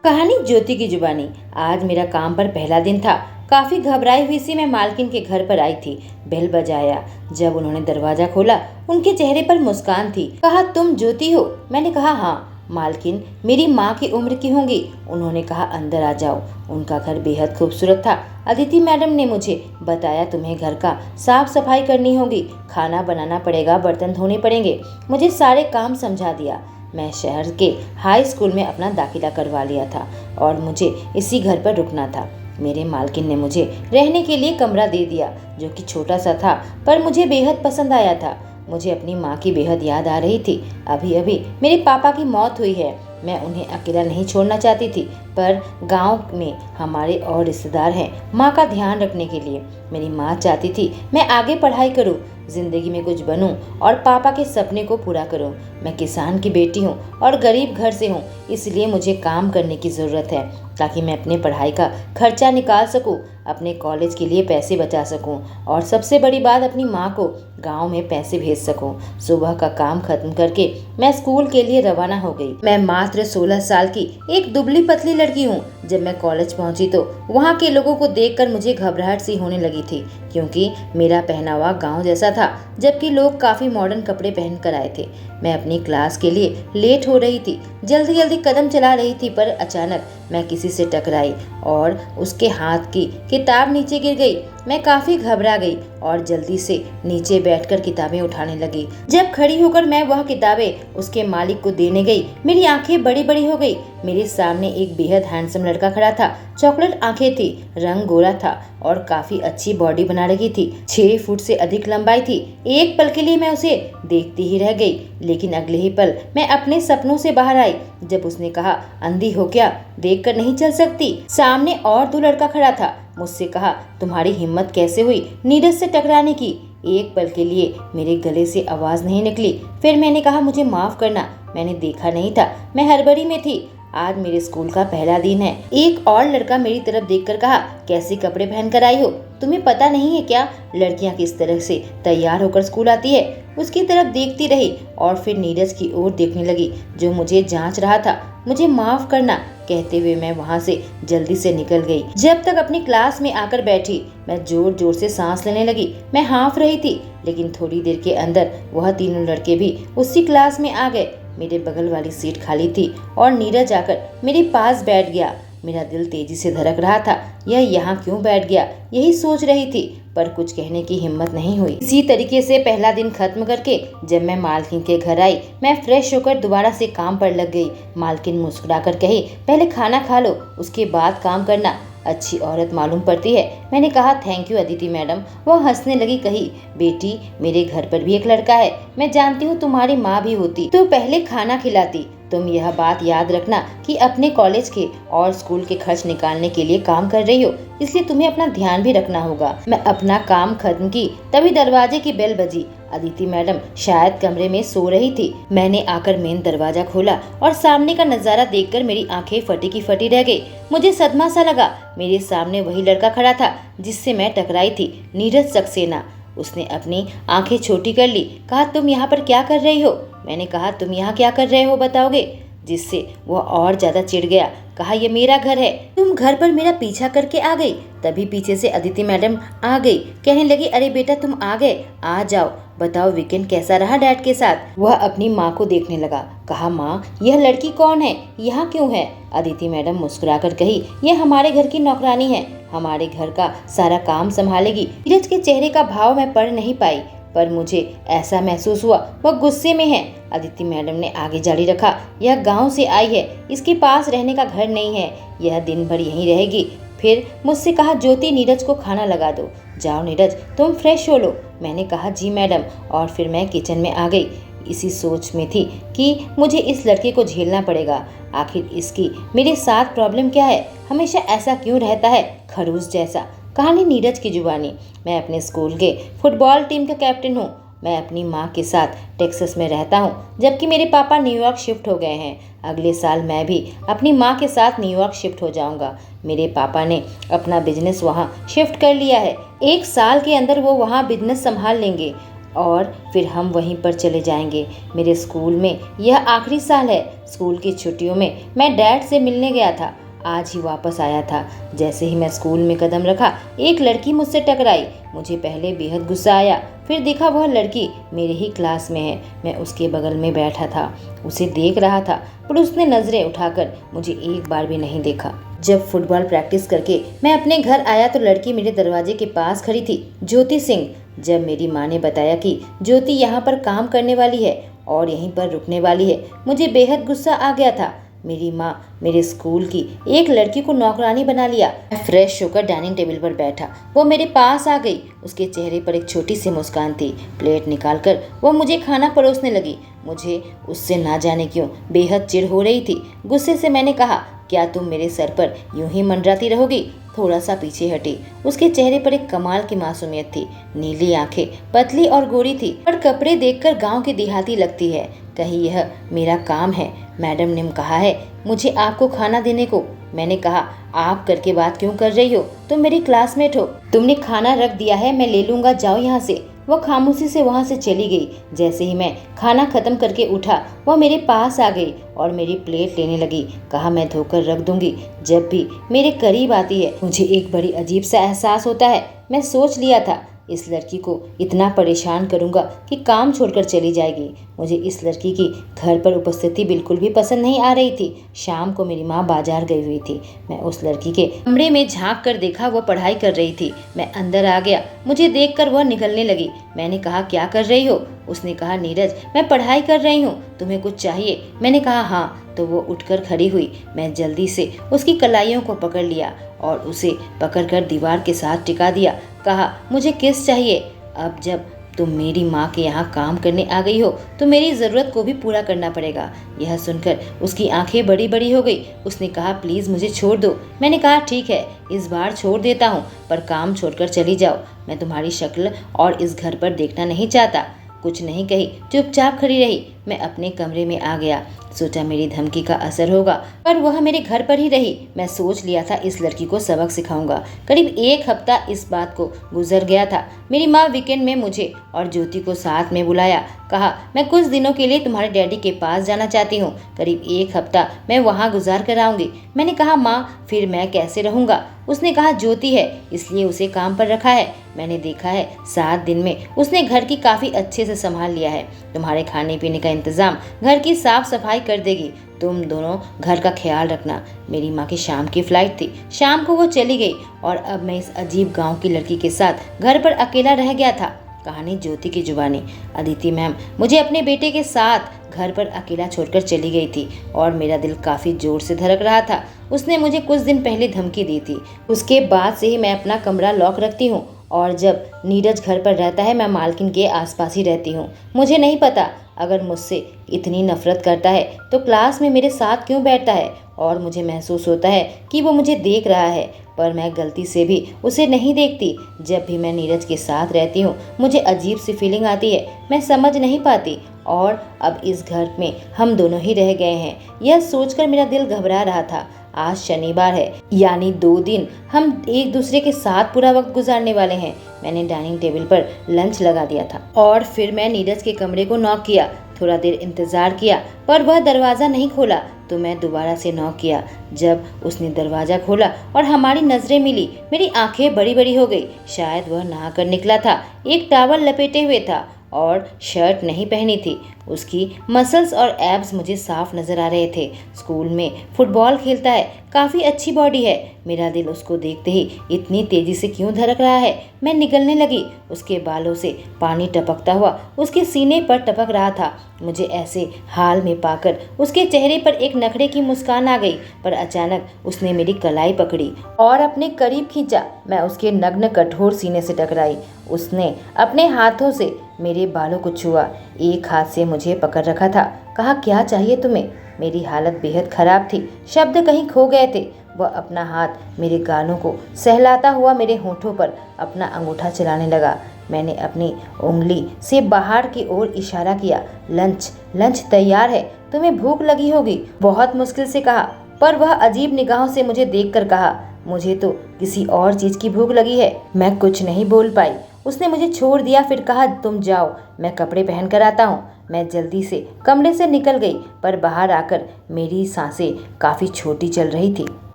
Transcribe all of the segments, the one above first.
कहानी ज्योति की जुबानी। आज मेरा काम पर पहला दिन था। काफी घबराई हुई सी मैं मालकिन के घर पर आई थी। बेल बजाया। जब उन्होंने दरवाजा खोला, उनके चेहरे पर मुस्कान थी। कहा, तुम ज्योति हो? मैंने कहा, हाँ। मालकिन मेरी माँ की उम्र की होंगी। उन्होंने कहा, अंदर आ जाओ। उनका घर बेहद खूबसूरत था। अदिति मैडम ने मुझे बताया, तुम्हें घर का साफ सफाई करनी होगी, खाना बनाना पड़ेगा, बर्तन धोने पड़ेंगे। मुझे सारे काम समझा दिया। मैं शहर के हाई स्कूल में अपना दाखिला करवा लिया था और मुझे इसी घर पर रुकना था। मेरे मालकिन ने मुझे रहने के लिए कमरा दे दिया, जो कि छोटा सा था, पर मुझे बेहद पसंद आया था। मुझे अपनी माँ की बेहद याद आ रही थी। अभी अभी मेरे पापा की मौत हुई है। मैं उन्हें अकेला नहीं छोड़ना चाहती थी, पर गांव में हमारे और रिश्तेदार हैं माँ का ध्यान रखने के लिए। मेरी माँ चाहती थी मैं आगे पढ़ाई करूँ, जिंदगी में कुछ बनूं और पापा के सपने को पूरा करूं। मैं किसान की बेटी हूं और गरीब घर से हूं, इसलिए मुझे काम करने की ज़रूरत है ताकि मैं अपने पढ़ाई का खर्चा निकाल सकूं, अपने कॉलेज के लिए पैसे बचा सकूं और सबसे बड़ी बात, अपनी माँ को गांव में पैसे भेज सकूं। सुबह का काम खत्म करके मैं स्कूल के लिए रवाना हो गई। मैं मात्र 16 साल की एक दुबली पतली लड़की हूँ। जब मैं कॉलेज पहुंची तो वहाँ के लोगों को देखकर मुझे घबराहट सी होने लगी थी, क्योंकि मेरा पहनावा गांव जैसा था, जबकि लोग काफी मॉडर्न कपड़े पहन कर आए थे। मैं अपनी क्लास के लिए लेट हो रही थी, जल्दी जल्दी कदम चला रही थी, पर अचानक मैं किसी से टकराई और उसके हाथ की किताब नीचे गिर गई। मैं काफी घबरा गई और जल्दी से नीचे बैठकर किताबें उठाने लगी। जब खड़ी होकर मैं वह किताबें उसके मालिक को देने गई, मेरी आंखें बड़ी बड़ी हो गई। मेरे सामने एक बेहद हैंडसम लड़का खड़ा था। चॉकलेट आंखें थी, रंग गोरा था और काफी अच्छी बॉडी बना रखी थी। 6 फुट से अधिक लंबाई थी। एक पल के लिए मैं उसे देखती ही रह गई, लेकिन अगले ही पल मैं अपने सपनों से बाहर आई जब उसने कहा, अंधी हो क्या, देख कर नहीं चल सकती? सामने और 2 लड़का खड़ा था। मुझसे कहा, तुम्हारी हिम्मत कैसे हुई नीरज से टकराने की? एक पल के लिए मेरे गले से आवाज नहीं निकली। फिर मैंने कहा, मुझे माफ करना, मैंने देखा नहीं था, मैं हड़बड़ी में थी। आज मेरे स्कूल का पहला दिन है। एक और लड़का मेरी तरफ देखकर कहा, कैसे कपड़े पहनकर आई हो? तुम्हें पता नहीं है क्या लड़कियां किस तरह से तैयार होकर स्कूल आती है? उसकी तरफ देखती रही और फिर नीरज की ओर देखने लगी, जो मुझे जांच रहा था। मुझे माफ करना कहते हुए मैं वहाँ से जल्दी से निकल गई। जब तक अपनी क्लास में आकर बैठी, मैं जोर जोर से सांस लेने लगी। मैं हाँफ रही थी, लेकिन थोड़ी देर के अंदर वह तीनों लड़के भी उसी क्लास में आ गए। मेरे बगल वाली सीट खाली थी और नीरज आकर मेरे पास बैठ गया। मेरा दिल तेजी से धड़क रहा था। यह यहाँ क्यों बैठ गया, यही सोच रही थी, पर कुछ कहने की हिम्मत नहीं हुई। इसी तरीके से पहला दिन खत्म करके जब मैं मालकिन के घर आई, मैं फ्रेश होकर दोबारा से काम पर लग गई। मालकिन मुस्कुराकर कही, पहले खाना खा लो, उसके बाद काम करना, अच्छी औरत मालूम पड़ती है। मैंने कहा, थैंक यू अदिति मैडम। वह हंसने लगी। कही, बेटी, मेरे घर पर भी एक लड़का है। मैं जानती हूँ तुम्हारी माँ भी होती तो पहले खाना खिलाती। तुम यह बात याद रखना कि अपने कॉलेज के और स्कूल के खर्च निकालने के लिए काम कर रही हो, इसलिए तुम्हें अपना ध्यान भी रखना होगा। मैं अपना काम खत्म की, तभी दरवाजे की बेल बजी। अदिति मैडम शायद कमरे में सो रही थी। मैंने आकर मेन दरवाजा खोला और सामने का नजारा देखकर मेरी आंखें फटी की फटी रह गई। मुझे सदमा सा लगा। मेरे सामने वही लड़का खड़ा था जिससे मैं टकराई थी, नीरज सक्सेना। उसने अपनी आंखें छोटी कर ली। कहा, तुम यहाँ पर क्या कर रही हो? मैंने कहा, तुम यहाँ क्या कर रहे हो बताओगे? जिससे वह और ज्यादा चिढ़ गया। कहा, ये मेरा घर है, तुम घर पर मेरा पीछा करके आ गई। तभी पीछे से अदिति मैडम आ गई। कहने लगी, अरे बेटा, तुम आ गए, आ जाओ, बताओ वीकेंड कैसा रहा डैड के साथ? वह अपनी माँ को देखने लगा। कहा, माँ, यह लड़की कौन है, यहाँ क्यों है? अदिति मैडम मुस्कुराकर कही, यह हमारे घर की नौकरानी है, हमारे घर का सारा काम संभालेगी। नीरज के चेहरे का भाव मैं पढ़ नहीं पाई, पर मुझे ऐसा महसूस हुआ वह गुस्से में है। अदिति मैडम ने आगे जारी रखा, यह गांव से आई है, इसके पास रहने का घर नहीं है, यह दिन भर यहीं रहेगी। फिर मुझसे कहा, ज्योति, नीरज को खाना लगा दो। जाओ नीरज, तुम फ्रेश हो लो। मैंने कहा, जी मैडम, और फिर मैं किचन में आ गई। इसी सोच में थी कि मुझे इस लड़के को झेलना पड़ेगा। आखिर इसकी मेरे साथ प्रॉब्लम क्या है? हमेशा ऐसा क्यों रहता है, खड़ूस जैसा? कहानी नीरज की जुबानी। मैं अपने स्कूल के फुटबॉल टीम का कैप्टन हूँ। मैं अपनी माँ के साथ टेक्सास में रहता हूँ, जबकि मेरे पापा न्यूयॉर्क शिफ्ट हो गए हैं। अगले साल मैं भी अपनी माँ के साथ न्यूयॉर्क शिफ्ट हो जाऊँगा। मेरे पापा ने अपना बिजनेस वहाँ शिफ्ट कर लिया है। 1 साल के अंदर वो वहाँ बिजनेस संभाल लेंगे। और फिर हम वहीं पर चले जाएंगे। मेरे स्कूल में यह आखिरी साल है। स्कूल की छुट्टियों में मैं डैड से मिलने गया था। आज ही वापस आया था। जैसे ही मैं स्कूल में कदम रखा, एक लड़की मुझसे टकराई। मुझे पहले बेहद गुस्सा आया, फिर देखा वह लड़की मेरे ही क्लास में है। मैं उसके बगल में बैठा था, उसे देख रहा था, पर उसने नजरें उठाकर मुझे एक बार भी नहीं देखा। जब फुटबॉल प्रैक्टिस करके मैं अपने घर आया तो लड़की मेरे दरवाजे के पास खड़ी थी, ज्योति सिंह। जब मेरी माँ ने बताया कि ज्योति यहाँ पर काम करने वाली है और यहीं पर रुकने वाली है, मुझे बेहद गुस्सा आ गया था। मेरी माँ मेरे स्कूल की एक लड़की को नौकरानी बना लिया। मैं फ्रेश होकर डाइनिंग टेबल पर बैठा। वो मेरे पास आ गई। उसके चेहरे पर एक छोटी सी मुस्कान थी। प्लेट निकालकर वो मुझे खाना परोसने लगी। मुझे उससे ना जाने क्यों बेहद चिढ़ हो रही थी। गुस्से से मैंने कहा, क्या तुम मेरे सर पर यूं ही मंडराती रहोगी? थोड़ा सा पीछे हटी। उसके चेहरे पर एक कमाल की मासूमियत थी। नीली आंखें, पतली और गोरी थी, पर कपड़े देखकर गांव की देहाती लगती है। कहीं यह मेरा काम है? मैडम ने कहा है मुझे आपको खाना देने को। मैंने कहा, आप करके बात क्यों कर रही हो? तुम मेरी क्लासमेट हो। तुमने खाना रख दिया है, मैं ले लूंगा, जाओ यहाँ से। वह खामोशी से वहाँ से चली गई। जैसे ही मैं खाना खत्म करके उठा, वह मेरे पास आ गई और मेरी प्लेट लेने लगी। कहा, मैं धोकर रख दूंगी। जब भी मेरे करीब आती है मुझे एक बड़ी अजीब सा एहसास होता है। मैं सोच लिया था इस लड़की को इतना परेशान करूंगा कि काम छोड़कर चली जाएगी। मुझे इस लड़की की घर पर उपस्थिति बिल्कुल भी पसंद नहीं आ रही थी। शाम को मेरी माँ बाजार गई हुई थी। मैं उस लड़की के कमरे में झांक कर देखा, वह पढ़ाई कर रही थी। मैं अंदर आ गया। मुझे देखकर वह निकलने लगी। मैंने कहा, क्या कर रही हो? उसने कहा, नीरज, मैं पढ़ाई कर रही हूँ, तुम्हें कुछ चाहिए? मैंने कहा, हाँ। तो वो उठकर खड़ी हुई। मैं जल्दी से उसकी कलाइयों को पकड़ लिया और उसे पकड़कर दीवार के साथ टिका दिया। कहा, मुझे किस चाहिए? अब जब तुम मेरी माँ के यहाँ काम करने आ गई हो तो मेरी ज़रूरत को भी पूरा करना पड़ेगा। यह सुनकर उसकी आंखें बड़ी बड़ी हो गई। उसने कहा, प्लीज़ मुझे छोड़ दो। मैंने कहा, ठीक है, इस बार छोड़ देता हूँ, पर काम छोड़कर चली जाओ। मैं तुम्हारी शक्ल और इस घर पर देखना नहीं चाहता। कुछ नहीं कही, चुपचाप खड़ी रही। मैं अपने कमरे में आ गया। सोचा मेरी धमकी का असर होगा, पर वह मेरे घर पर ही रही। मैं सोच लिया था इस लड़की को सबक सिखाऊंगा। करीब एक हफ्ता इस बात को गुजर गया था। मेरी माँ वीकेंड में मुझे और ज्योति को साथ में बुलाया। कहा, मैं कुछ दिनों के लिए तुम्हारे डैडी के पास जाना चाहती हूँ। करीब एक हफ्ता मैं वहाँ गुजार कर आऊंगी। मैंने कहा, माँ फिर मैं कैसे रहूँगा? उसने कहा, ज्योति है इसलिए उसे काम पर रखा है। मैंने देखा है 7 दिन में उसने घर की काफ़ी अच्छे से संभाल लिया है। तुम्हारे खाने पीने का इंतज़ाम, घर की साफ सफाई कर देगी। तुम दोनों घर का ख्याल रखना। मेरी माँ की शाम की फ्लाइट थी। शाम को वो चली गई और अब मैं इस अजीब गांव की लड़की के साथ घर पर अकेला रह गया था। कहानी ज्योति की जुबानी। अदिति मैम मुझे अपने बेटे के साथ घर पर अकेला छोड़कर चली गई थी और मेरा दिल काफ़ी जोर से धड़क रहा था। उसने मुझे कुछ दिन पहले धमकी दी थी। उसके बाद से ही मैं अपना कमरा लॉक रखती हूँ और जब नीरज घर पर रहता है मैं मालकिन के आसपास ही रहती हूँ। मुझे नहीं पता अगर मुझसे इतनी नफरत करता है तो क्लास में मेरे साथ क्यों बैठता है, और मुझे महसूस होता है कि वो मुझे देख रहा है, पर मैं गलती से भी उसे नहीं देखती। जब भी मैं नीरज के साथ रहती हूँ मुझे अजीब सी फीलिंग आती है, मैं समझ नहीं पाती। और अब इस घर में हम दोनों ही रह गए हैं, यह सोचकर मेरा दिल घबरा रहा था। आज शनिवार है, यानी 2 दिन हम एक दूसरे के साथ पूरा वक्त गुजारने वाले हैं। मैंने डाइनिंग टेबल पर लंच लगा दिया था और फिर मैं नीरज के कमरे को नॉक किया। थोड़ा देर इंतजार किया पर वह दरवाज़ा नहीं खोला, तो मैं दोबारा से नॉक किया। जब उसने दरवाज़ा खोला और हमारी नज़रें मिली, मेरी आंखें बड़ी बड़ी हो गई। शायद वह नहाकर निकला था, एक टॉवल लपेटे हुए था और शर्ट नहीं पहनी थी। उसकी मसल्स और एब्स मुझे साफ नज़र आ रहे थे। स्कूल में फुटबॉल खेलता है, काफ़ी अच्छी बॉडी है। मेरा दिल उसको देखते ही इतनी तेज़ी से क्यों धड़क रहा है? मैं निगलने लगी। उसके बालों से पानी टपकता हुआ उसके सीने पर टपक रहा था। मुझे ऐसे हाल में पाकर उसके चेहरे पर एक नखरे की मुस्कान आ गई, पर अचानक उसने मेरी कलाई पकड़ी और अपने करीब खींचा। मैं उसके नग्न कठोर सीने से टकराई। उसने अपने हाथों से मेरे बालों को छुआ, एक हाथ से मुझे पकड़ रखा था। कहा, क्या चाहिए तुम्हें? मेरी हालत बेहद खराब थी, शब्द कहीं खो गए थे। वह अपना हाथ मेरे गालों को सहलाता हुआ मेरे होठों पर अपना अंगूठा चलाने लगा। मैंने अपनी उंगली से बाहर की ओर इशारा किया। लंच तैयार है, तुम्हें भूख लगी होगी, बहुत मुश्किल से कहा। पर वह अजीब निगाहों से मुझे देखकर कहा, मुझे तो किसी और चीज़ की भूख लगी है। मैं कुछ नहीं बोल पाई। उसने मुझे छोड़ दिया, फिर कहा तुम जाओ, मैं कपड़े पहन कर आता हूँ। मैं जल्दी से कमरे से निकल गई, पर बाहर आकर मेरी सांसें काफ़ी छोटी चल रही थी।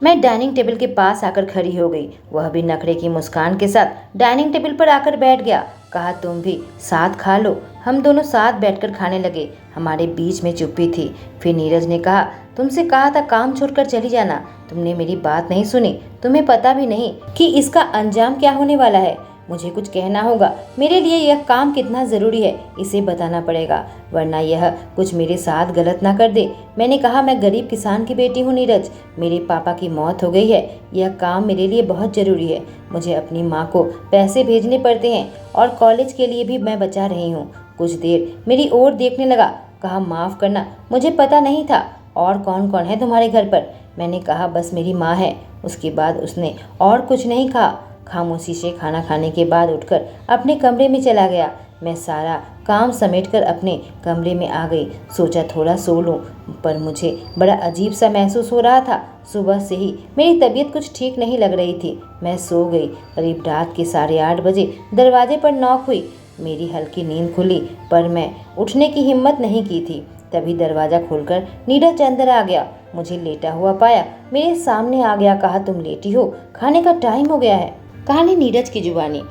मैं डाइनिंग टेबल के पास आकर खड़ी हो गई। वह भी नखरे की मुस्कान के साथ डाइनिंग टेबल पर आकर बैठ गया। कहा तुम भी साथ खा लो। हम दोनों साथ बैठकर खाने लगे। हमारे बीच में चुप्पी थी। फिर नीरज ने कहा तुमसे कहा था काम छोड़कर चली जाना, तुमने मेरी बात नहीं सुनी। तुम्हें पता भी नहीं कि इसका अंजाम क्या होने वाला है। मुझे कुछ कहना होगा। मेरे लिए यह काम कितना ज़रूरी है इसे बताना पड़ेगा, वरना यह कुछ मेरे साथ गलत ना कर दे। मैंने कहा मैं गरीब किसान की बेटी हूँ नीरज, मेरे पापा की मौत हो गई है। यह काम मेरे लिए बहुत ज़रूरी है। मुझे अपनी माँ को पैसे भेजने पड़ते हैं और कॉलेज के लिए भी मैं बचा रही हूँ। कुछ देर मेरी ओर देखने लगा। कहा माफ़ करना, मुझे पता नहीं था। और कौन कौन है तुम्हारे घर पर? मैंने कहा बस मेरी माँ है। उसके बाद उसने और कुछ नहीं कहा। खामोशी से खाना खाने के बाद उठकर अपने कमरे में चला गया। मैं सारा काम समेटकर अपने कमरे में आ गई। सोचा थोड़ा सो लूं, पर मुझे बड़ा अजीब सा महसूस हो रहा था। सुबह से ही मेरी तबीयत कुछ ठीक नहीं लग रही थी। मैं सो गई। करीब रात के 8:30 बजे दरवाजे पर नॉक हुई। मेरी हल्की नींद खुली, पर मैं उठने की हिम्मत नहीं की थी। तभी दरवाज़ा खोलकर नीरज अंदर आ गया। मुझे लेटा हुआ पाया, मेरे सामने आ गया। कहा तुम लेटी हो, खाने का टाइम हो गया है। कहानी नीरज की जुबानी।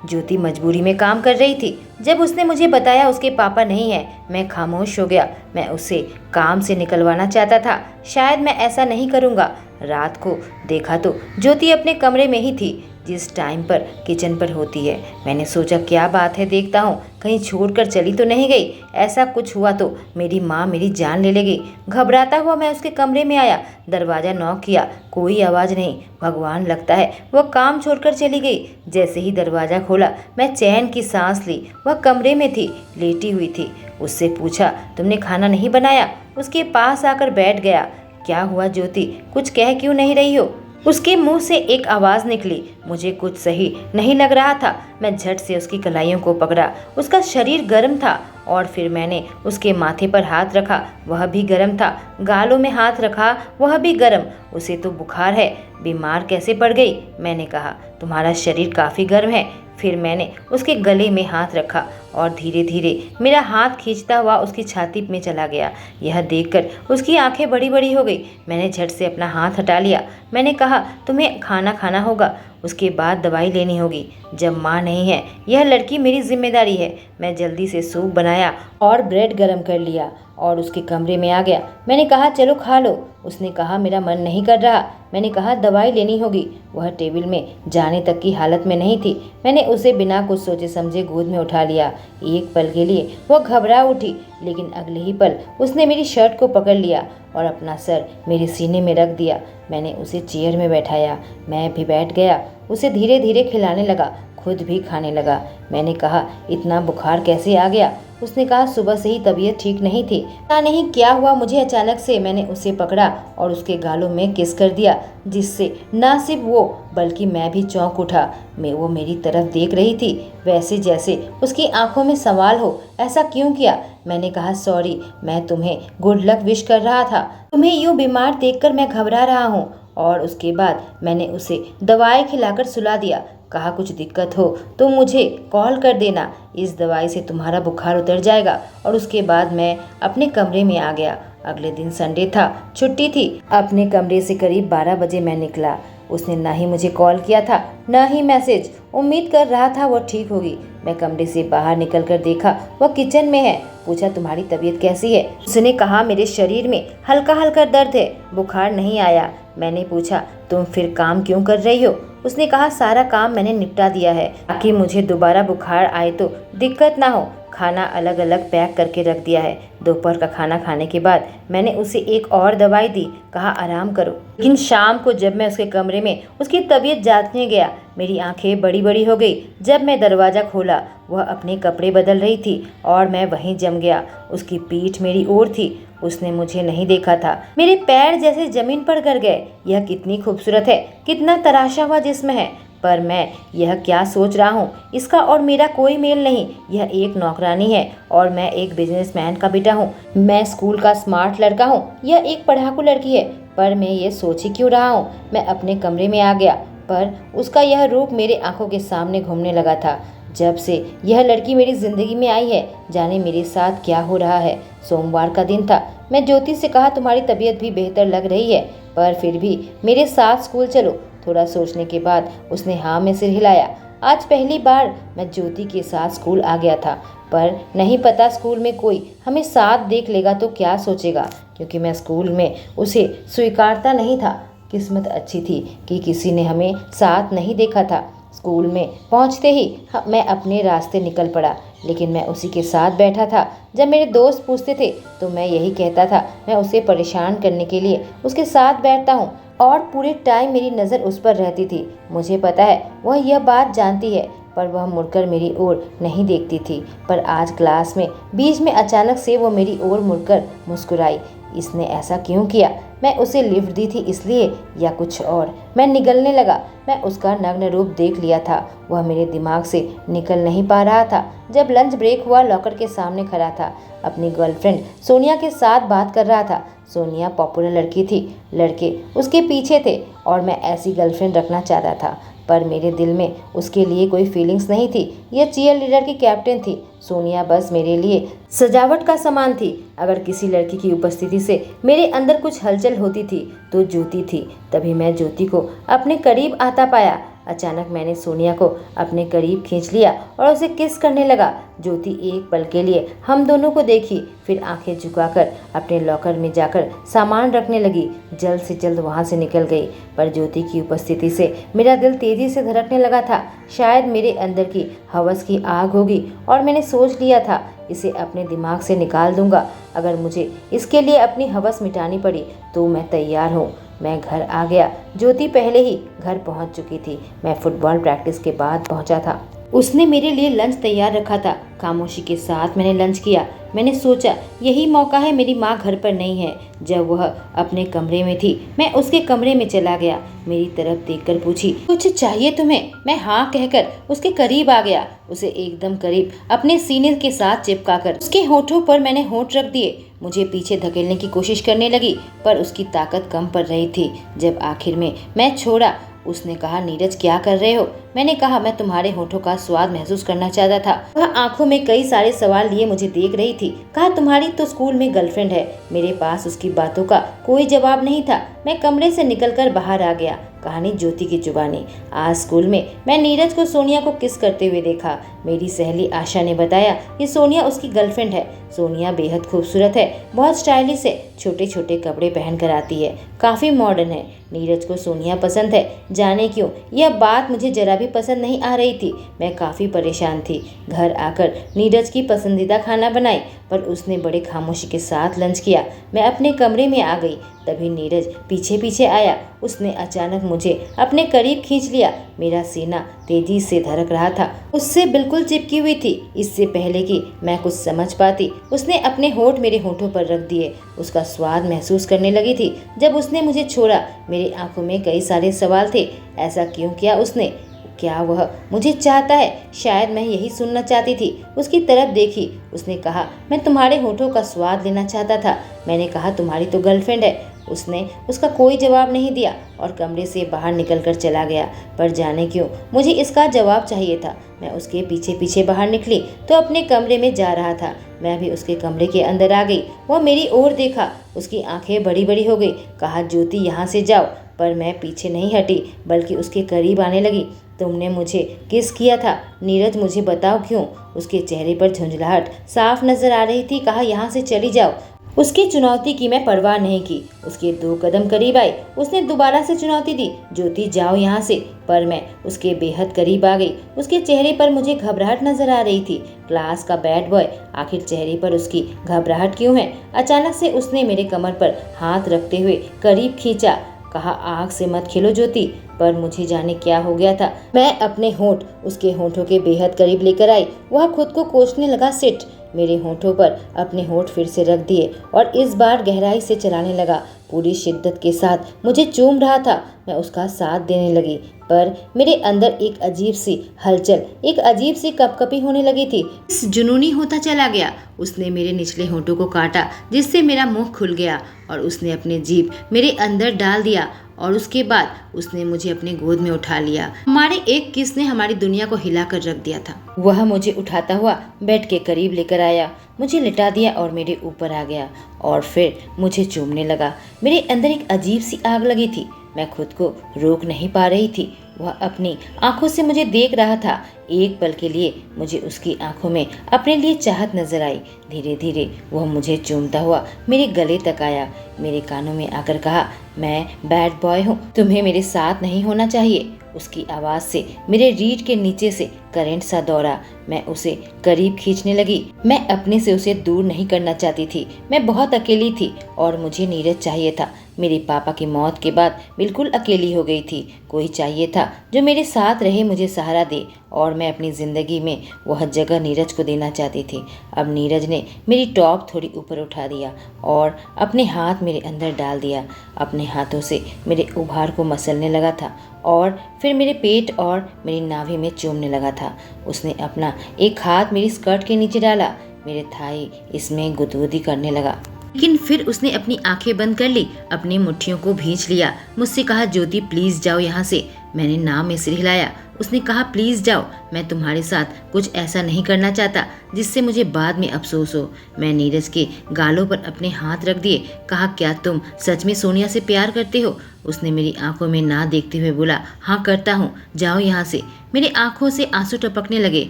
ज्योति मजबूरी में काम कर रही थी। जब उसने मुझे बताया उसके पापा नहीं है, मैं खामोश हो गया। मैं उसे काम से निकलवाना चाहता था। शायद मैं ऐसा नहीं करूँगा। रात को देखा तो ज्योति अपने कमरे में ही थी, जिस टाइम पर किचन पर होती है। मैंने सोचा क्या बात है, देखता हूँ कहीं छोड़कर चली तो नहीं गई। ऐसा कुछ हुआ तो मेरी माँ मेरी जान ले लेगी। घबराता हुआ मैं उसके कमरे में आया। दरवाज़ा नॉक किया, कोई आवाज़ नहीं। भगवान, लगता है वह काम छोड़कर चली गई। जैसे ही दरवाज़ा खोला मैं चैन की सांस ली। वह कमरे में थी, लेटी हुई थी। उससे पूछा तुमने खाना नहीं बनाया? उसके पास आकर बैठ गया। क्या हुआ ज्योति, कुछ कह क्यों नहीं रही हो? उसके मुंह से एक आवाज़ निकली। मुझे कुछ सही नहीं लग रहा था। मैं झट से उसकी कलाइयों को पकड़ा। उसका शरीर गर्म था और फिर मैंने उसके माथे पर हाथ रखा, वह भी गर्म था। गालों में हाथ रखा, वह भी गर्म। उसे तो बुखार है, बीमार कैसे पड़ गई? मैंने कहा तुम्हारा शरीर काफ़ी गर्म है। फिर मैंने उसके गले में हाथ रखा और धीरे धीरे मेरा हाथ खींचता हुआ उसकी छाती में चला गया। यह देखकर उसकी आंखें बड़ी बड़ी हो गई। मैंने झट से अपना हाथ हटा लिया। मैंने कहा तुम्हें खाना खाना होगा, उसके बाद दवाई लेनी होगी। जब माँ नहीं है, यह लड़की मेरी जिम्मेदारी है। मैं जल्दी से सूप बनाया और ब्रेड गरम कर लिया और उसके कमरे में आ गया। मैंने कहा चलो खा लो। उसने कहा मेरा मन नहीं कर रहा। मैंने कहा दवाई लेनी होगी। वह टेबल में जाने तक की हालत में नहीं थी। मैंने उसे बिना कुछ सोचे समझे गोद में उठा लिया। एक पल के लिए वह घबरा उठी, लेकिन अगले ही पल उसने मेरी शर्ट को पकड़ लिया और अपना सर मेरे सीने में रख दिया। मैंने उसे चेयर में बैठाया। मैं भी बैठ गया। उसे धीरे धीरे खिलाने लगा, खुद भी खाने लगा। मैंने कहा इतना बुखार कैसे आ गया? उसने कहा सुबह से ही तबीयत ठीक नहीं थी। पता नहीं क्या हुआ मुझे अचानक से। मैंने उसे पकड़ा और उसके गालों में किस कर दिया, जिससे ना सिर्फ वो बल्कि मैं भी चौंक उठा। वो मेरी तरफ देख रही थी, वैसे जैसे उसकी आंखों में सवाल हो। ऐसा क्यों किया? मैंने कहा सॉरी, मैं तुम्हें गुड लक विश कर रहा था। तुम्हें यूँ बीमार देखकर मैं घबरा रहा हूँ। और उसके बाद मैंने उसे दवाई खिलाकर सुला दिया। कहा कुछ दिक्कत हो तो मुझे कॉल कर देना, इस दवाई से तुम्हारा बुखार उतर जाएगा। और उसके बाद मैं अपने कमरे में आ गया। अगले दिन संडे था, छुट्टी थी। अपने कमरे से करीब 12 बजे मैं निकला। उसने ना ही मुझे कॉल किया था, ना ही मैसेज। उम्मीद कर रहा था वो ठीक होगी। मैं कमरे से बाहर निकलकर देखा वह किचन में है। पूछा तुम्हारी तबीयत कैसी है? उसने कहा मेरे शरीर में हल्का हल्का दर्द है, बुखार नहीं आया। मैंने पूछा तुम फिर काम क्यों कर रही हो? उसने कहा सारा काम मैंने निपटा दिया है, ताकि मुझे दोबारा बुखार आए तो दिक्कत ना हो। खाना अलग अलग पैक करके रख दिया है। दोपहर का खाना खाने के बाद मैंने उसे एक और दवाई दी, कहा आराम करो। लेकिन शाम को जब मैं उसके कमरे में उसकी तबीयत जांचने गया, मेरी आंखें बड़ी बड़ी हो गई। जब मैं दरवाज़ा खोला, वह अपने कपड़े बदल रही थी और मैं वहीं जम गया। उसकी पीठ मेरी ओर थी। उसने मुझे नहीं देखा था। मेरे पैर जैसे जमीन पर गिर गए। यह कितनी खूबसूरत है, कितना तराशा हुआ जिस्म है। पर मैं यह क्या सोच रहा हूँ, इसका और मेरा कोई मेल नहीं। यह एक नौकरानी है और मैं एक बिजनेसमैन का बेटा हूँ। मैं स्कूल का स्मार्ट लड़का हूँ, यह एक पढ़ाकू लड़की है। पर मैं ये सोच ही क्यों रहा हूँ? मैं अपने कमरे में आ गया, पर उसका यह रूप मेरे आंखों के सामने घूमने लगा था। जब से यह लड़की मेरी जिंदगी में आई है, जाने मेरे साथ क्या हो रहा है। सोमवार का दिन था। मैं ज्योति से कहा तुम्हारी तबीयत भी बेहतर लग रही है, पर फिर भी मेरे साथ स्कूल चलो। थोड़ा सोचने के बाद उसने हाँ में सिर हिलाया। आज पहली बार मैं ज्योति के साथ स्कूल आ गया था, पर नहीं पता स्कूल में कोई हमें साथ देख लेगा तो क्या सोचेगा, क्योंकि मैं स्कूल में उसे स्वीकारता नहीं था। किस्मत अच्छी थी कि किसी ने हमें साथ नहीं देखा था। स्कूल में पहुंचते ही मैं अपने रास्ते निकल पड़ा, लेकिन मैं उसी के साथ बैठा था। जब मेरे दोस्त पूछते थे तो मैं यही कहता था, मैं उसे परेशान करने के लिए उसके साथ बैठता हूँ, और पूरे टाइम मेरी नज़र उस पर रहती थी। मुझे पता है वह यह बात जानती है, पर वह मुड़कर मेरी ओर नहीं देखती थी। पर आज क्लास में बीच में अचानक से वो मेरी ओर मुड़कर मुस्कुराई। इसने ऐसा क्यों किया? मैं उसे लिफ्ट दी थी इसलिए, या कुछ और? मैं निगलने लगा। मैं उसका नग्न रूप देख लिया था, वह मेरे दिमाग से निकल नहीं पा रहा था। जब लंच ब्रेक हुआ, लॉकर के सामने खड़ा था, अपनी गर्लफ्रेंड सोनिया के साथ बात कर रहा था। सोनिया पॉपुलर लड़की थी, लड़के उसके पीछे थे, और मैं ऐसी गर्लफ्रेंड रखना चाहता था, पर मेरे दिल में उसके लिए कोई फीलिंग्स नहीं थी। यह चीयर लीडर की कैप्टन थी। सोनिया बस मेरे लिए सजावट का सामान थी। अगर किसी लड़की की उपस्थिति से मेरे अंदर कुछ हलचल होती थी तो ज्योति थी। तभी मैं ज्योति को अपने करीब आता पाया। अचानक मैंने सोनिया को अपने करीब खींच लिया और उसे किस करने लगा। ज्योति एक पल के लिए हम दोनों को देखी, फिर आंखें झुकाकर अपने लॉकर में जाकर सामान रखने लगी। जल्द से जल्द वहां से निकल गई, पर ज्योति की उपस्थिति से मेरा दिल तेजी से धड़कने लगा था। शायद मेरे अंदर की हवस की आग होगी, और मैंने सोच लिया था इसे अपने दिमाग से निकाल दूंगा। अगर मुझे इसके लिए अपनी हवस मिटानी पड़ी तो मैं तैयार हूँ। मैं घर आ गया। ज्योति पहले ही घर पहुंच चुकी थी। मैं फुटबॉल प्रैक्टिस के बाद पहुंचा था। उसने मेरे लिए लंच तैयार रखा था। खामोशी के साथ मैंने लंच किया। मैंने सोचा यही मौका है, मेरी माँ घर पर नहीं है। जब वह अपने कमरे में थी, मैं उसके कमरे में चला गया। मेरी तरफ देखकर पूछी, कुछ चाहिए तुम्हें? मैं हाँ कहकर उसके करीब आ गया, उसे एकदम करीब अपने सीने के साथ चिपकाकर उसके होठों पर मैंने होठ रख दिए। मुझे पीछे धकेलने की कोशिश करने लगी, पर उसकी ताकत कम पड़ रही थी। जब आखिर में मैं छोड़ा, उसने कहा, नीरज क्या कर रहे हो? मैंने कहा, मैं तुम्हारे होठों का स्वाद महसूस करना चाहता था। वह आंखों में कई सारे सवाल लिए मुझे देख रही थी। कहा, तुम्हारी तो स्कूल में गर्लफ्रेंड है। मेरे पास उसकी बातों का कोई जवाब नहीं था। मैं कमरे से निकलकर बाहर आ गया। कहानी ज्योति की जुबानी। आज स्कूल में मैं नीरज को सोनिया को किस करते हुए देखा। मेरी सहेली आशा ने बताया कि सोनिया उसकी गर्लफ्रेंड है। सोनिया बेहद खूबसूरत है, बहुत स्टाइलिश है, छोटे छोटे कपड़े पहन कर आती है, काफ़ी मॉडर्न है। नीरज को सोनिया पसंद है। जाने क्यों यह बात मुझे जरा भी पसंद नहीं आ रही थी। मैं काफ़ी परेशान थी। घर आकर नीरज की पसंदीदा खाना बनाई, पर उसने बड़े खामोशी के साथ लंच किया। मैं अपने कमरे में आ गई, तभी नीरज पीछे पीछे आया। उसने अचानक मुझे अपने करीब खींच लिया। मेरा सीना तेजी से धड़क रहा था, उससे बिल्कुल चिपकी हुई थी। इससे पहले कि मैं कुछ समझ पाती, उसने अपने होठ मेरे होठों पर रख दिए। उसका स्वाद महसूस करने लगी थी। जब उसने मुझे छोड़ा, मेरी आंखों में कई सारे सवाल थे। ऐसा क्यों किया उसने? क्या वह मुझे चाहता है? शायद मैं यही सुनना चाहती थी। उसकी तरफ देखी। उसने कहा, मैं तुम्हारे होठों का स्वाद लेना चाहता था। मैंने कहा, तुम्हारी तो गर्लफ्रेंड है। उसने उसका कोई जवाब नहीं दिया और कमरे से बाहर निकलकर चला गया। पर जाने क्यों मुझे इसका जवाब चाहिए था। मैं उसके पीछे पीछे बाहर निकली तो अपने कमरे में जा रहा था। मैं भी उसके कमरे के अंदर आ गई। वह मेरी ओर देखा, उसकी आंखें बड़ी बड़ी हो गई। कहा, ज्योति यहाँ से जाओ। पर मैं पीछे नहीं हटी, बल्कि उसके करीब आने लगी। तुमने मुझे किस किया था नीरज, मुझे बताओ क्यों? उसके चेहरे पर झुंझलाहट साफ नजर आ रही थी। कहा, यहाँ से चली जाओ। उसकी चुनौती की मैं परवाह नहीं की। उसके 2 कदम करीब आई। उसने दोबारा से चुनौती दी, ज्योति जाओ यहाँ से। पर मैं उसके बेहद करीब आ गई। उसके चेहरे पर मुझे घबराहट नजर आ रही थी। क्लास का बैड बॉय, आखिर चेहरे पर उसकी घबराहट क्यों है? अचानक से उसने मेरे कमर पर हाथ रखते हुए करीब खींचा। कहा, आग से मत खेलो ज्योति। पर मुझे जाने क्या हो गया था। मैं अपने होंठ उसके होंठों के बेहद करीब लेकर आई। वह खुद को कोसने लगा। सिट मेरे होंठों पर अपने होंठ फिर से रख दिए और इस बार गहराई से चलाने लगा। पूरी शिद्दत के साथ मुझे चूम रहा था। मैं उसका साथ देने लगी, पर मेरे अंदर एक अजीब सी हलचल, एक अजीब सी कपकपी होने लगी थी। इस जुनूनी होता चला गया। उसने मेरे निचले होंठों को काटा, जिससे मेरा मुंह खुल गया, और उसने अपने जीभ मेरे अंदर डाल दिया और उसके बाद उसने मुझे अपने गोद में उठा लिया। हमारे एक किस ने हमारी दुनिया को हिला कर रख दिया था। वह मुझे उठाता हुआ बेड के करीब लेकर आया, मुझे लिटा दिया और मेरे ऊपर आ गया और फिर मुझे चूमने लगा। मेरे अंदर एक अजीब सी आग लगी थी, मैं खुद को रोक नहीं पा रही थी। वह अपनी आंखों से मुझे देख रहा था। एक पल के लिए मुझे उसकी आंखों में अपने लिए चाहत नजर आई। धीरे धीरे वह मुझे चूमता हुआ मेरे गले तक आया, मेरे कानों में आकर कहा, मैं बैड बॉय हूँ, तुम्हें मेरे साथ नहीं होना चाहिए। उसकी आवाज से मेरे रीढ़ के नीचे से करंट सा दौड़ा। मैं उसे करीब खींचने लगी। मैं अपने से उसे दूर नहीं करना चाहती थी। मैं बहुत अकेली थी और मुझे नीरज चाहिए था। मेरे पापा की मौत के बाद बिल्कुल अकेली हो गई थी। कोई चाहिए था जो मेरे साथ रहे, मुझे सहारा दे, और मैं अपनी ज़िंदगी में वह जगह नीरज को देना चाहती थी। अब नीरज ने मेरी टॉप थोड़ी ऊपर उठा दिया और अपने हाथ मेरे अंदर डाल दिया। अपने हाथों से मेरे उभार को मसलने लगा था और फिर मेरे पेट और मेरी नाभि में चूमने लगा था। उसने अपना एक हाथ मेरी स्कर्ट के नीचे डाला, मेरे थाई इसमें गुदगुदी करने लगा, लेकिन फिर उसने अपनी आंखें बंद कर ली, अपनी मुट्ठियों को भींच लिया। मुझसे कहा, ज्योति प्लीज जाओ यहाँ से। मैंने नाम में सिर हिलाया। उसने कहा, प्लीज जाओ, मैं तुम्हारे साथ कुछ ऐसा नहीं करना चाहता जिससे मुझे बाद में अफसोस हो। मैं नीरज के गालों पर अपने हाथ रख दिए। कहा, क्या तुम सच में सोनिया से प्यार करते हो? उसने मेरी आंखों में ना देखते हुए बोला, हाँ करता हूँ, जाओ यहाँ से। मेरी आंखों से आंसू टपकने लगे।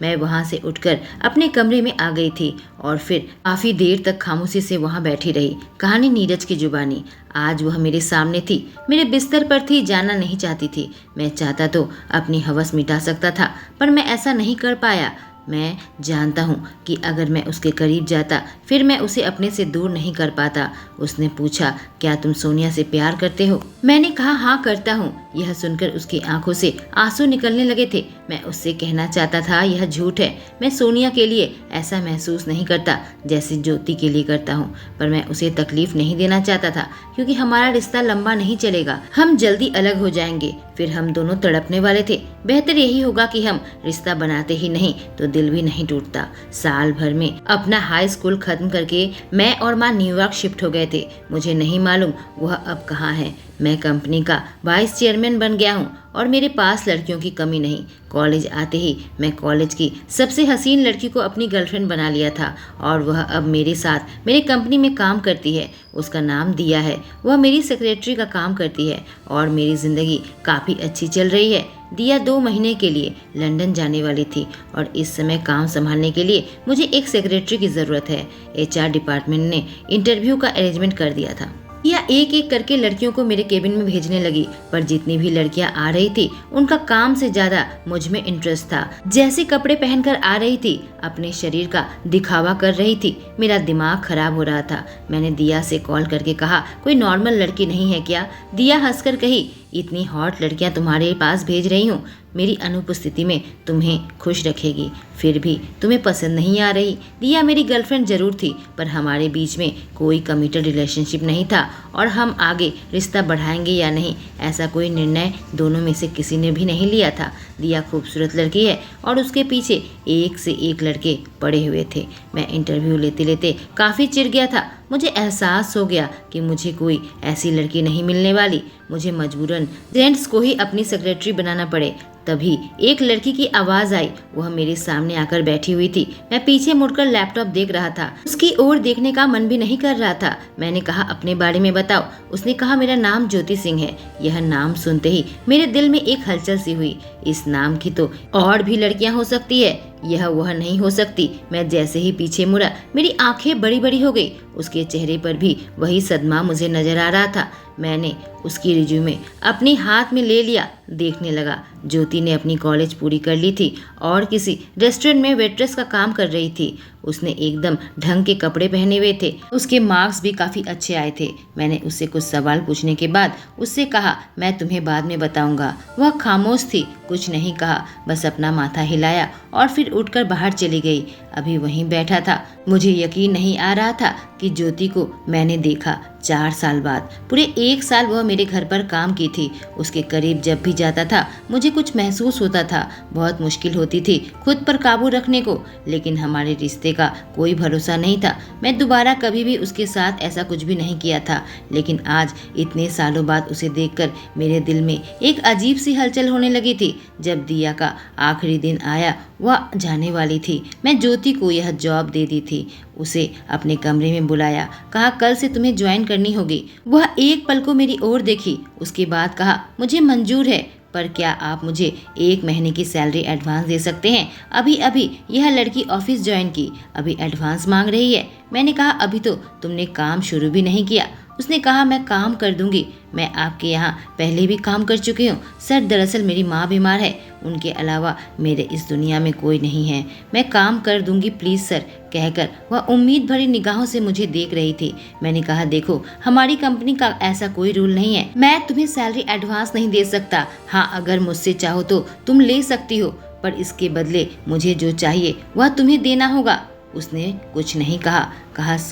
मैं वहाँ से उठकर अपने कमरे में आ गई थी और फिर काफी देर तक खामोशी से वहाँ बैठी रही। कहानी नीरज की जुबानी। आज वह मेरे सामने थी, मेरे बिस्तर पर थी, जाना नहीं चाहती थी। मैं चाहता तो अपनी हवस मिटा सकता था, पर मैं ऐसा नहीं कर पाया। मैं जानता हूँ कि अगर मैं उसके करीब जाता फिर मैं उसे अपने से दूर नहीं कर पाता। उसने पूछा, क्या तुम सोनिया से प्यार करते हो? मैंने कहा, हाँ करता हूँ। यह सुनकर उसकी आंखों से आंसू निकलने लगे थे। मैं उससे कहना चाहता था, यह झूठ है, मैं सोनिया के लिए ऐसा महसूस नहीं करता जैसे ज्योति के लिए करता हूँ, पर मैं उसे तकलीफ नहीं देना चाहता था क्योंकि हमारा रिश्ता लंबा नहीं चलेगा, हम जल्दी अलग हो जाएंगे, फिर हम दोनों तड़पने वाले थे। बेहतर यही होगा कि हम रिश्ता बनाते ही नहीं तो दिल भी नहीं टूटता। साल भर में अपना हाई स्कूल खत्म करके मैं और माँ न्यूयॉर्क शिफ्ट हो गए थे। मुझे नहीं मालूम वह अब कहाँ है। मैं कंपनी का वाइस चेयरमैन बन गया हूँ और मेरे पास लड़कियों की कमी नहीं। कॉलेज आते ही मैं कॉलेज की सबसे हसीन लड़की को अपनी गर्लफ्रेंड बना लिया था और वह अब मेरे साथ मेरे कंपनी में काम करती है। उसका नाम दिया है। वह मेरी सेक्रेटरी का काम करती है और मेरी ज़िंदगी काफ़ी अच्छी चल रही है। दिया 2 महीने के लिए लंदन जाने वाली थी और इस समय काम संभालने के लिए मुझे एक सेक्रेटरी की ज़रूरत है। HR डिपार्टमेंट ने इंटरव्यू का अरेंजमेंट कर दिया था। या एक एक करके लड़कियों को मेरे केबिन में भेजने लगी, पर जितनी भी लड़कियां आ रही थी उनका काम से ज्यादा मुझ में इंटरेस्ट था। जैसे कपड़े पहनकर आ रही थी, अपने शरीर का दिखावा कर रही थी, मेरा दिमाग खराब हो रहा था। मैंने दिया से कॉल करके कहा, कोई नॉर्मल लड़की नहीं है क्या? दिया हंसकर कही, इतनी हॉट लड़कियां तुम्हारे पास भेज रही हूँ, मेरी अनुपस्थिति में तुम्हें खुश रखेगी, फिर भी तुम्हें पसंद नहीं आ रही। दिया मेरी गर्लफ्रेंड जरूर थी, पर हमारे बीच में कोई कमिटेड रिलेशनशिप नहीं था और हम आगे रिश्ता बढ़ाएंगे या नहीं ऐसा कोई निर्णय दोनों में से किसी ने भी नहीं लिया था। दिया खूबसूरत लड़की है और उसके पीछे एक से एक लड़के पड़े हुए थे। मैं इंटरव्यू लेते लेते काफ़ी चिढ़ गया था। मुझे एहसास हो गया कि मुझे कोई ऐसी लड़की नहीं मिलने वाली। मुझे मजबूरन जेंट्स को ही अपनी सेक्रेटरी बनाना पड़े। तभी एक लड़की की आवाज़ आई। वह मेरे सामने आकर बैठी हुई थी। मैं पीछे मुड़कर लैपटॉप देख रहा था। उसकी ओर देखने का मन भी नहीं कर रहा था। मैंने कहा, अपने बारे में बताओ। उसने कहा, मेरा नाम ज्योति सिंह है। यह नाम सुनते ही मेरे दिल में एक हलचल सी हुई। इस नाम की तो और भी लड़कियां हो सकती है, यह वह नहीं हो सकती। मैं जैसे ही पीछे मुड़ा, मेरी आंखें बड़ी बड़ी हो गई। उसके चेहरे पर भी वही सदमा मुझे नजर आ रहा था। मैंने उसकी रिज्यूमे अपने हाथ में ले लिया, देखने लगा। ज्योति ने अपनी कॉलेज पूरी कर ली थी और किसी रेस्टोरेंट में वेट्रेस का काम कर रही थी। उसने एकदम ढंग के कपड़े पहने हुए थे। उसके मार्क्स भी काफ़ी अच्छे आए थे। मैंने उससे कुछ सवाल पूछने के बाद उससे कहा, मैं तुम्हें बाद में बताऊंगा। वह खामोश थी, कुछ नहीं कहा, बस अपना माथा हिलाया और फिर उठकर बाहर चली गई। अभी वहीं बैठा था। मुझे यकीन नहीं आ रहा था कि ज्योति को मैंने देखा 4 साल बाद। पूरे 1 साल वह मेरे घर पर काम की थी। उसके करीब जब भी जाता था मुझे कुछ महसूस होता था। बहुत मुश्किल होती थी खुद पर काबू रखने को, लेकिन हमारे रिश्ते का कोई भरोसा नहीं था। मैं दोबारा कभी भी उसके साथ ऐसा कुछ भी नहीं किया था, लेकिन आज इतने सालों बाद उसे देखकर मेरे दिल में एक अजीब सी हलचल होने लगी थी। जब दिया का आखिरी दिन आया, वह जाने वाली थी। मैं ज्योति को यह जॉब दे दी थी। उसे अपने कमरे में बुलाया, कहा कल से तुम्हें ज्वाइन करनी होगी। वह एक पल को मेरी ओर देखी, उसके बाद कहा मुझे मंजूर है, पर क्या आप मुझे 1 महीने की सैलरी एडवांस दे सकते हैं? अभी अभी यह लड़की ऑफिस ज्वाइन की, अभी एडवांस मांग रही है। मैंने कहा अभी तो तुमने काम शुरू भी नहीं किया। उसने कहा मैं काम कर दूंगी, मैं आपके यहाँ पहले भी काम कर चुकी हूँ सर। दरअसल मेरी माँ बीमार है, उनके अलावा मेरे इस दुनिया में कोई नहीं है। मैं काम कर दूंगी प्लीज सर, कहकर वह उम्मीद भरी निगाहों से मुझे देख रही थी। मैंने कहा देखो हमारी कंपनी का ऐसा कोई रूल नहीं है, मैं तुम्हें सैलरी एडवांस नहीं दे सकता। हाँ अगर मुझसे चाहो तो तुम ले सकती हो, पर इसके बदले मुझे जो चाहिए वह तुम्हें देना होगा। उसने कुछ नहीं कहा।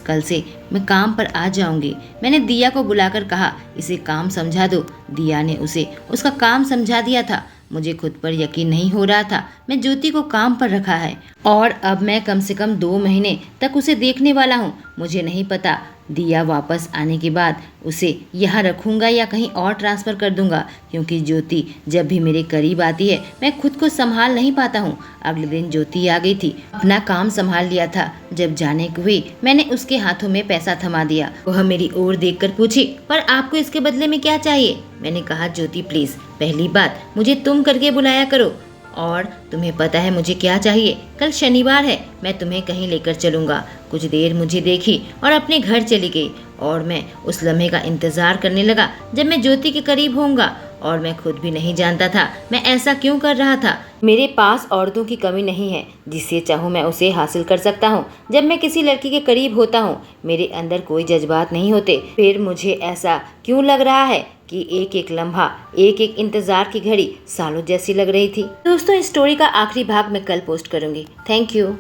कल से मैं काम पर आ जाऊंगी। मैंने दिया को बुलाकर कहा इसे काम समझा दो। दिया ने उसे उसका काम समझा दिया था। मुझे खुद पर यकीन नहीं हो रहा था। मैं ज्योति को काम पर रखा है और अब मैं कम से कम 2 महीने तक उसे देखने वाला हूँ। मुझे नहीं पता दिया वापस आने के बाद उसे यहाँ रखूँगा या कहीं और ट्रांसफ़र कर दूँगा, क्योंकि ज्योति जब भी मेरे करीब आती है मैं खुद को संभाल नहीं पाता हूँ। अगले दिन ज्योति आ गई थी, अपना काम संभाल लिया था। जब जाने को हुई मैंने उसके हाथों में पैसा थमा दिया। वह मेरी ओर देखकर पूछी पर आपको इसके बदले में क्या चाहिए? मैंने कहा ज्योति प्लीज़, पहली बात मुझे तुम करके बुलाया करो, और तुम्हें पता है मुझे क्या चाहिए। कल शनिवार है, मैं तुम्हें कहीं लेकर चलूँगा। कुछ देर मुझे देखी और अपने घर चली गई, और मैं उस लम्हे का इंतज़ार करने लगा जब मैं ज्योति के करीब होऊंगा। और मैं खुद भी नहीं जानता था मैं ऐसा क्यों कर रहा था। मेरे पास औरतों की कमी नहीं है, जिससे चाहूँ मैं उसे हासिल कर सकता हूँ। जब मैं किसी लड़की के करीब होता हूँ मेरे अंदर कोई जज्बात नहीं होते। फिर मुझे ऐसा क्यों लग रहा है कि एक एक लम्हा, एक एक इंतजार की घड़ी सालों जैसी लग रही थी। दोस्तों इस स्टोरी का आखिरी भाग मैं कल पोस्ट करूंगी। Thank you.